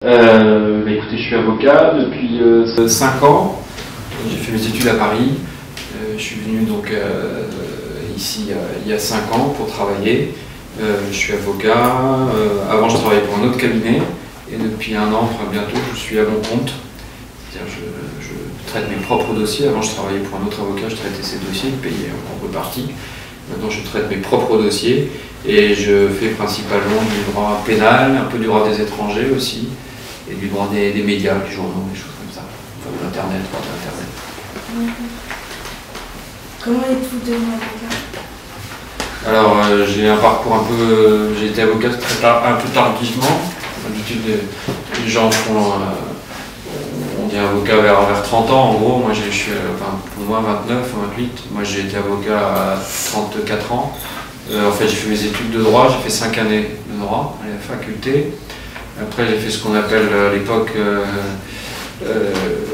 Écoutez, je suis avocat depuis 5 ans. J'ai fait mes études à Paris. Je suis venu donc ici il y a 5 ans pour travailler. Je suis avocat. Avant, je travaillais pour un autre cabinet. Et depuis 1 an, enfin bientôt, je suis à mon compte. C'est-à-dire je traite mes propres dossiers. Avant, je travaillais pour un autre avocat, je traitais ses dossiers, il payait en contrepartie. Maintenant, je traite mes propres dossiers et je fais principalement du droit pénal, un peu du droit des étrangers aussi, et du droit des médias, des journaux, des choses comme ça. Enfin, de l'Internet, droit de l'Internet. Comment êtes-vous devenu avocat? Alors, j'ai un parcours un peu... J'ai été avocat un peu tardivement. D'habitude, les gens font... on dit avocat vers 30 ans, en gros. Moi, je suis, pour moi, 29, 28. Moi, j'ai été avocat à 34 ans. En fait, j'ai fait mes études de droit. J'ai fait 5 années de droit à la faculté. Après, j'ai fait ce qu'on appelle à l'époque...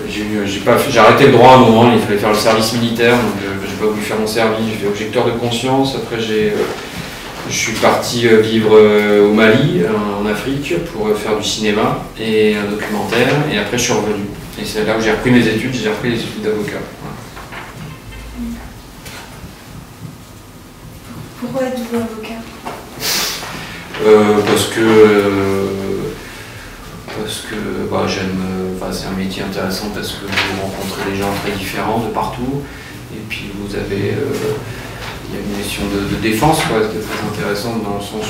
j'ai arrêté le droit à un moment, il fallait faire le service militaire, donc j'ai pas voulu faire mon service, j'ai fait objecteur de conscience. Après je suis parti vivre au Mali, en Afrique, pour faire du cinéma et un documentaire, et après je suis revenu. Et c'est là où j'ai repris mes études, j'ai repris les études d'avocat. Pourquoi êtes-vous avocat? Parce que j'aime, c'est un métier intéressant parce que vous rencontrez des gens très différents de partout, et puis vous avez, il y a une mission de défense, quoi, qui est très intéressante dans le sens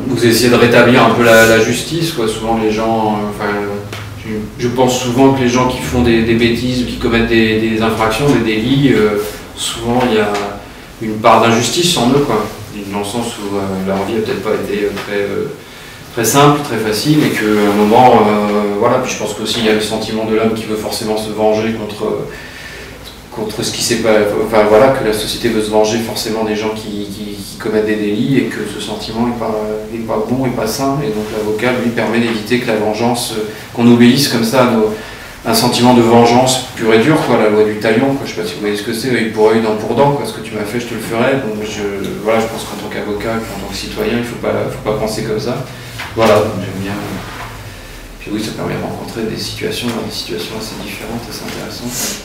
où vous essayez de rétablir un peu la justice, quoi. Souvent les gens, je pense souvent que les gens qui font des bêtises ou qui commettent des infractions, des délits, souvent il y a une part d'injustice en eux, quoi. Dans le sens où leur vie n'a peut-être pas été très simple, très facile, et qu'à un moment, voilà, puis je pense qu'aussi il y a le sentiment de l'homme qui veut forcément se venger contre ce qui s'est pas... Enfin voilà, que la société veut se venger forcément des gens qui commettent des délits, et que ce sentiment n'est pas bon et pas sain, et donc l'avocat lui permet d'éviter que la vengeance, qu'on obéisse comme ça à un sentiment de vengeance pure et dure, quoi, la loi du talion, quoi. Je ne sais pas si vous voyez ce que c'est, œil pour œil, dent pour dent, quoi. Ce que tu m'as fait, je te le ferai. Donc je pense qu'en tant qu'avocat, qu'en tant que citoyen, il ne faut pas penser comme ça. Voilà, donc j'aime bien. Puis oui, ça permet de rencontrer des situations assez différentes, assez intéressantes.